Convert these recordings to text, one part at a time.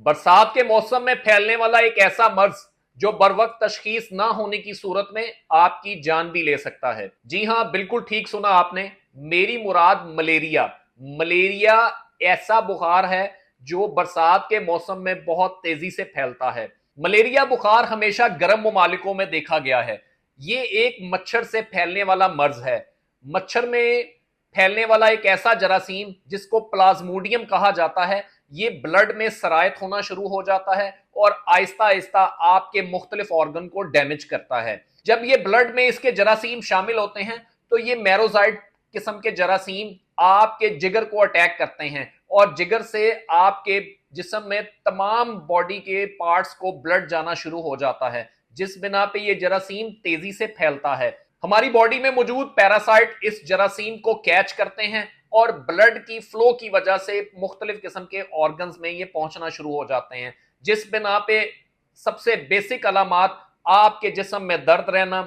बरसात के मौसम में फैलने वाला एक ऐसा मर्ज जो बर वक्त तशखीस ना होने की सूरत में आपकी जान भी ले सकता है। जी हां, बिल्कुल ठीक सुना आपने। मेरी मुराद मलेरिया। मलेरिया ऐसा बुखार है जो बरसात के मौसम में बहुत तेजी से फैलता है। मलेरिया बुखार हमेशा गर्म ममालिकों में देखा गया है। ये एक मच्छर से फैलने वाला मर्ज है। मच्छर में फैलने वाला एक ऐसा जरासीम जिसको प्लाज्मोडियम कहा जाता है, ये ब्लड में सरायत होना शुरू हो जाता है और आहिस्ता आहिस्ता आपके मुख्तलिफ ऑर्गन को डैमेज करता है। जब ये ब्लड में इसके जरासीम शामिल होते हैं तो ये मैरोजाइट किस्म के जरासीम आपके जिगर को अटैक करते हैं और जिगर से आपके जिस्म में तमाम बॉडी के पार्ट्स को ब्लड जाना शुरू हो जाता है, जिस बिना पे ये जरासीम तेजी से फैलता है। हमारी बॉडी में मौजूद पैरासाइट इस जरासीम को कैच करते हैं और ब्लड की फ्लो की वजह से मुख्तलिफ किस्म के ऑर्गन्स में ये पहुंचना शुरू हो जाते हैं, जिस बिना पे सबसे बेसिक अलामात आपके जिस्म में दर्द रहना,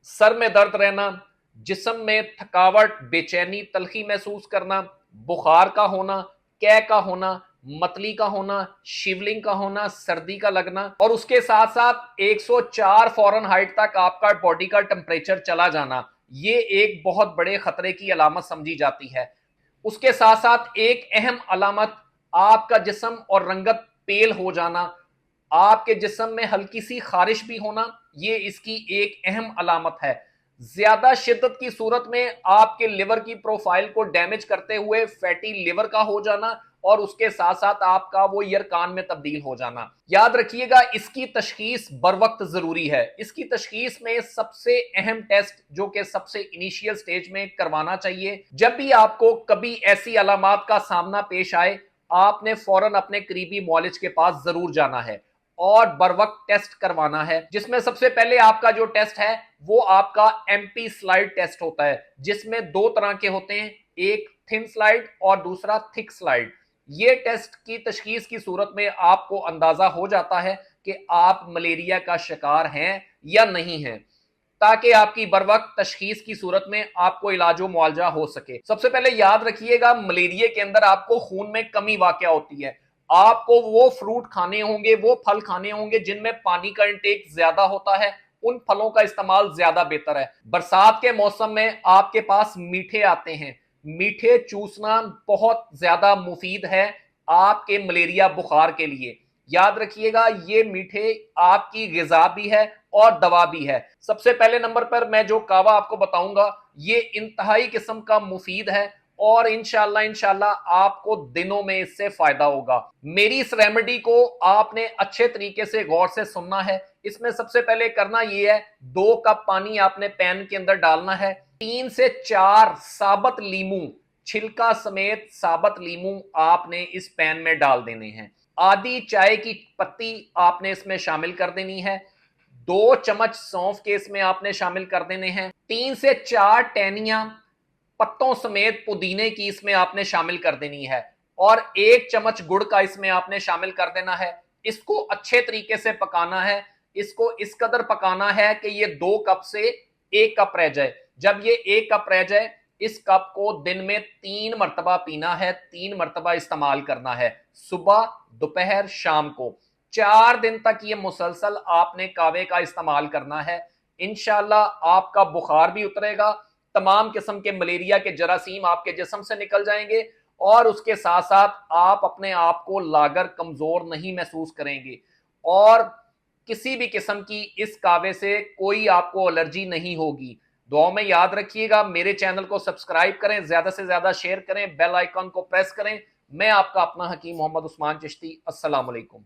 सर में दर्द रहना, जिस्म में थकावट, बेचैनी, तलखी महसूस करना, बुखार का होना, कै का होना, मतली का होना, शिवलिंग का होना, सर्दी का लगना और उसके साथ साथ 104 फ़ारेनहाइट तक आपका बॉडी का टेम्परेचर चला जाना, ये एक बहुत बड़े खतरे की अलामत समझी जाती है। उसके साथ साथ एक अहम अलामत आपका जिस्म और रंगत पेल हो जाना, आपके जिस्म में हल्की सी खारिश भी होना, ये इसकी एक अहम अलामत है। ज्यादा शिद्दत की सूरत में आपके लिवर की प्रोफाइल को डैमेज करते हुए फैटी लिवर का हो जाना और उसके साथ साथ आपका वो यरकान में तब्दील हो जाना। याद रखिएगा, इसकी तशखीस बर वक्त जरूरी है। इसकी तशखीस में सबसे अहम टेस्ट जो कि सबसे इनिशियल स्टेज में करवाना चाहिए। जब भी आपको कभी ऐसी अलामात का सामना पेश आए, आपने फौरन अपने करीबी मौलिज के पास जरूर जाना है और बर वक्त टेस्ट करवाना है, जिसमें सबसे पहले आपका जो टेस्ट है वो आपका एमपी स्लाइड टेस्ट होता है, जिसमें दो तरह के होते हैं, एक थिन स्लाइड और दूसरा थिक स्लाइड। ये टेस्ट की तशखीस की सूरत में आपको अंदाजा हो जाता है कि आप मलेरिया का शिकार हैं या नहीं हैं, ताकि आपकी बर वक्त तशखीस की सूरत में आपको इलाज व मुआवजा हो सके। सबसे पहले याद रखिएगा, मलेरिया के अंदर आपको खून में कमी वाक़या होती है। आपको वो फ्रूट खाने होंगे, वो फल खाने होंगे जिनमें पानी का इंटेक ज्यादा होता है, उन फलों का इस्तेमाल ज्यादा बेहतर है। बरसात के मौसम में आपके पास मीठे आते हैं, मीठे चूसना बहुत ज्यादा मुफीद है आपके मलेरिया बुखार के लिए। याद रखिएगा, ये मीठे आपकी गिजा भी है और दवा भी है। सबसे पहले नंबर पर मैं जो कावा आपको बताऊंगा, ये इंतहाई किस्म का मुफीद है और इंशाल्लाह आपको दिनों में इससे फायदा होगा। मेरी इस रेमेडी को आपने अच्छे तरीके से गौर से सुनना है। इसमें सबसे पहले करना यह है, 2 कप पानी आपने पैन के अंदर डालना है। 3 से 4 साबुत लीमू, छिलका समेत साबुत लीमू आपने इस पैन में डाल देने हैं। आधी चाय की पत्ती आपने इसमें शामिल कर देनी है। 2 चम्मच सौंफ के इसमें आपने शामिल कर देने हैं। 3 से 4 टहनियां पत्तों समेत पुदीने की इसमें आपने शामिल कर देनी है और 1 चम्मच गुड़ का इसमें आपने शामिल कर देना है। इसको अच्छे तरीके से पकाना है। इसको इस कदर पकाना है कि ये 2 कप से 1 कप रह जाए। जब ये 1 कप रह जाए, इस कप को दिन में 3 मरतबा पीना है, 3 मरतबा इस्तेमाल करना है, सुबह, दोपहर, शाम को। 4 दिन तक ये मुसलसल आपने कावे का इस्तेमाल करना है। इंशाल्लाह आपका बुखार भी उतरेगा, तमाम किस्म के मलेरिया के जरासीम आपके जिस्म से निकल जाएंगे और उसके साथ साथ आप अपने आप को लागर कमजोर नहीं महसूस करेंगे और किसी भी किस्म की इस कावे से कोई आपको एलर्जी नहीं होगी। दुआ में याद रखिएगा, मेरे चैनल को सब्सक्राइब करें, ज्यादा से ज्यादा शेयर करें, बेल आइकन को प्रेस करें। मैं आपका अपना हकीम मोहम्मद उस्मान चिश्ती। अस्सलाम वालेकुम।